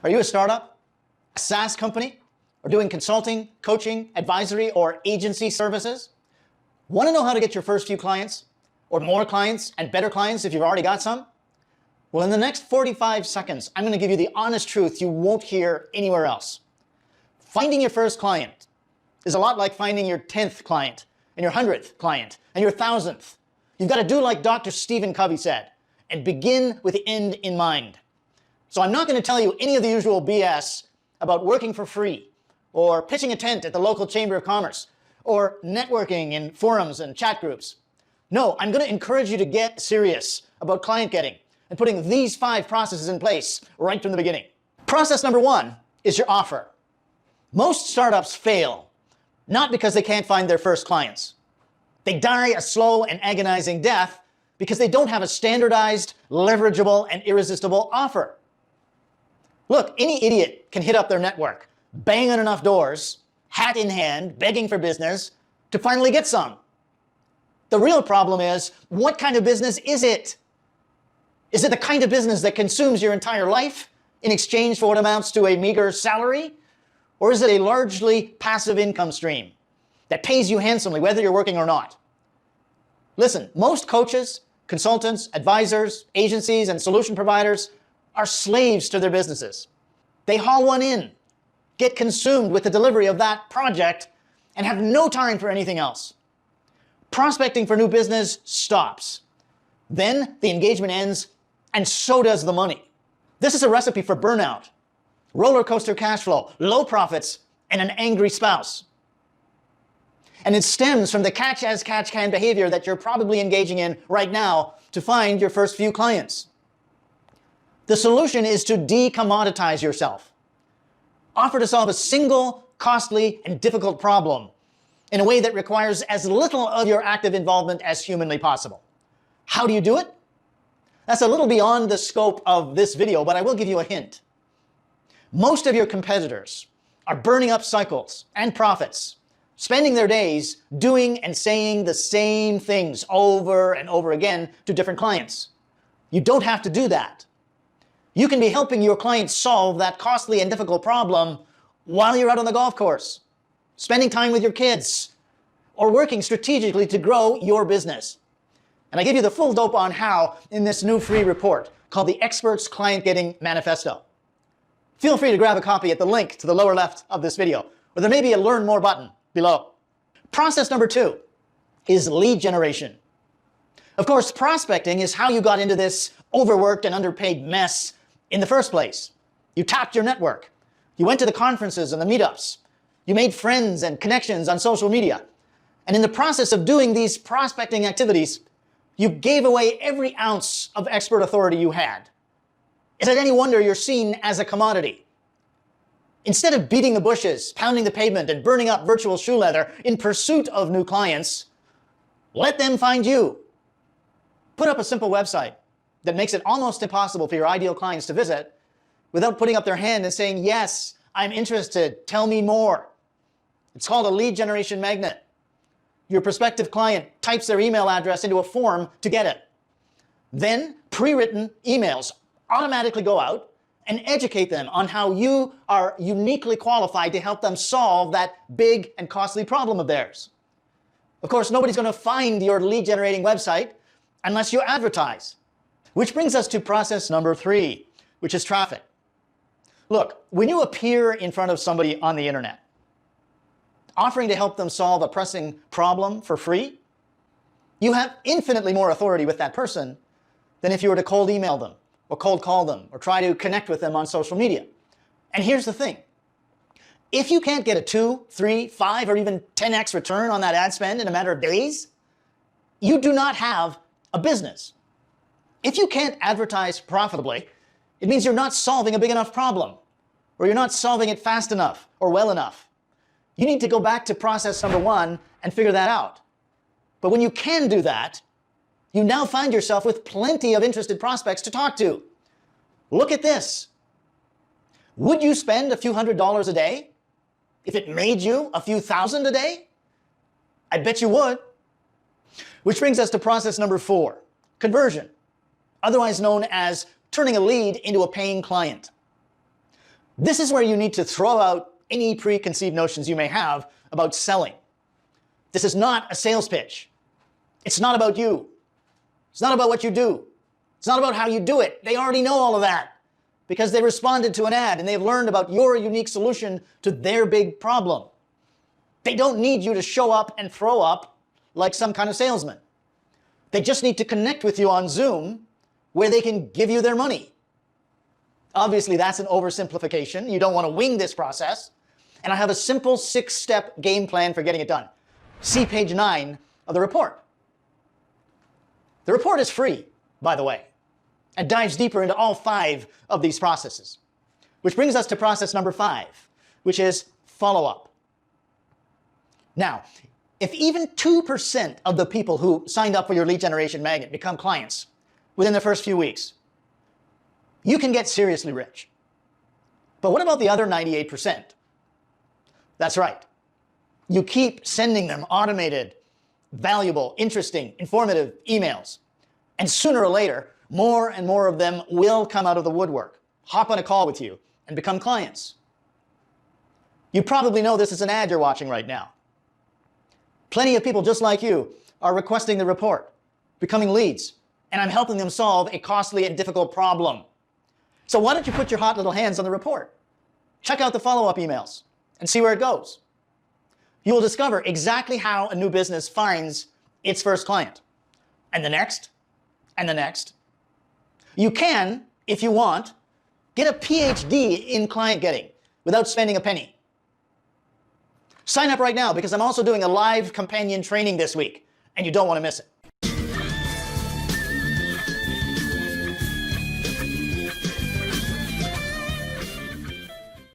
Are you a startup, a SaaS company, or doing consulting, coaching, advisory, or agency services? Want to know how to get your first few clients, or more clients and better clients if you've already got some? Well, in the next 45 seconds, I'm going to give you the honest truth you won't hear anywhere else. Finding your first client is a lot like finding your 10th client, and your 100th client, and your 1,000th. You've got to do like Dr. Stephen Covey said, and begin with the end in mind. So I'm not going to tell you any of the usual BS about working for free, or pitching a tent at the local Chamber of Commerce, or networking in forums and chat groups. No, I'm going to encourage you to get serious about client getting and putting these 5 processes in place right from the beginning. Process number 1 is your offer. Most startups fail, not because they can't find their first clients. They die a slow and agonizing death because they don't have a standardized, leverageable, and irresistible offer. Look, any idiot can hit up their network, bang on enough doors, hat in hand, begging for business, to finally get some. The real problem is, what kind of business is it? Is it the kind of business that consumes your entire life in exchange for what amounts to a meager salary? Or is it a largely passive income stream that pays you handsomely whether you're working or not? Listen, most coaches, consultants, advisors, agencies, and solution providers are slaves to their businesses. They haul one in, get consumed with the delivery of that project, and have no time for anything else. Prospecting for new business stops. Then the engagement ends, and so does the money. This is a recipe for burnout, roller coaster cash flow, low profits, and an angry spouse. And it stems from the catch-as-catch-can behavior that you're probably engaging in right now to find your first few clients. The solution is to de-commoditize yourself. Offer to solve a single, costly, and difficult problem in a way that requires as little of your active involvement as humanly possible. How do you do it? That's a little beyond the scope of this video, but I will give you a hint. Most of your competitors are burning up cycles and profits, spending their days doing and saying the same things over and over again to different clients. You don't have to do that. You can be helping your clients solve that costly and difficult problem while you're out on the golf course, spending time with your kids, or working strategically to grow your business. And I give you the full dope on how in this new free report called the Experts Client Getting Manifesto. Feel free to grab a copy at the link to the lower left of this video, or there may be a Learn More button below. Process number 2 is lead generation. Of course, prospecting is how you got into this overworked and underpaid mess in the first place. You tapped your network. You went to the conferences and the meetups. You made friends and connections on social media. And in the process of doing these prospecting activities, you gave away every ounce of expert authority you had. Is it any wonder you're seen as a commodity? Instead of beating the bushes, pounding the pavement, and burning up virtual shoe leather in pursuit of new clients, let them find you. Put up a simple website that makes it almost impossible for your ideal clients to visit without putting up their hand and saying, "Yes, I'm interested, tell me more." It's called a lead generation magnet. Your prospective client types their email address into a form to get it. Then pre-written emails automatically go out and educate them on how you are uniquely qualified to help them solve that big and costly problem of theirs. Of course, nobody's going to find your lead generating website unless you advertise. Which brings us to process number 3, which is traffic. Look, when you appear in front of somebody on the internet, offering to help them solve a pressing problem for free, you have infinitely more authority with that person than if you were to cold email them, or cold call them, or try to connect with them on social media. And here's the thing. If you can't get a 2, 3, 5, or even 10x return on that ad spend in a matter of days, you do not have a business. If you can't advertise profitably, it means you're not solving a big enough problem, or you're not solving it fast enough or well enough. You need to go back to process number 1 and figure that out. But when you can do that, you now find yourself with plenty of interested prospects to talk to. Look at this. Would you spend a few $100s a day if it made you a few thousand a day? I bet you would. Which brings us to process number 4, conversion, otherwise known as turning a lead into a paying client. This is where you need to throw out any preconceived notions you may have about selling. This is not a sales pitch. It's not about you. It's not about what you do. It's not about how you do it. They already know all of that because they responded to an ad and they've learned about your unique solution to their big problem. They don't need you to show up and throw up like some kind of salesman. They just need to connect with you on Zoom where they can give you their money. Obviously, that's an oversimplification. You don't want to wing this process. And I have a simple 6-step game plan for getting it done. See page 9 of the report. The report is free, by the way, and dives deeper into all 5 of these processes, which brings us to process number 5, which is follow-up. Now, if even 2% of the people who signed up for your lead generation magnet become clients within the first few weeks, you can get seriously rich. But what about the other 98%? That's right. You keep sending them automated, valuable, interesting, informative emails. And sooner or later, more and more of them will come out of the woodwork, hop on a call with you, and become clients. You probably know this is an ad you're watching right now. Plenty of people just like you are requesting the report, becoming leads, and I'm helping them solve a costly and difficult problem. So why don't you put your hot little hands on the report? Check out the follow-up emails and see where it goes. You will discover exactly how a new business finds its first client, and the next, and the next. You can, if you want, get a PhD in client getting without spending a penny. Sign up right now because I'm also doing a live companion training this week, and you don't want to miss it.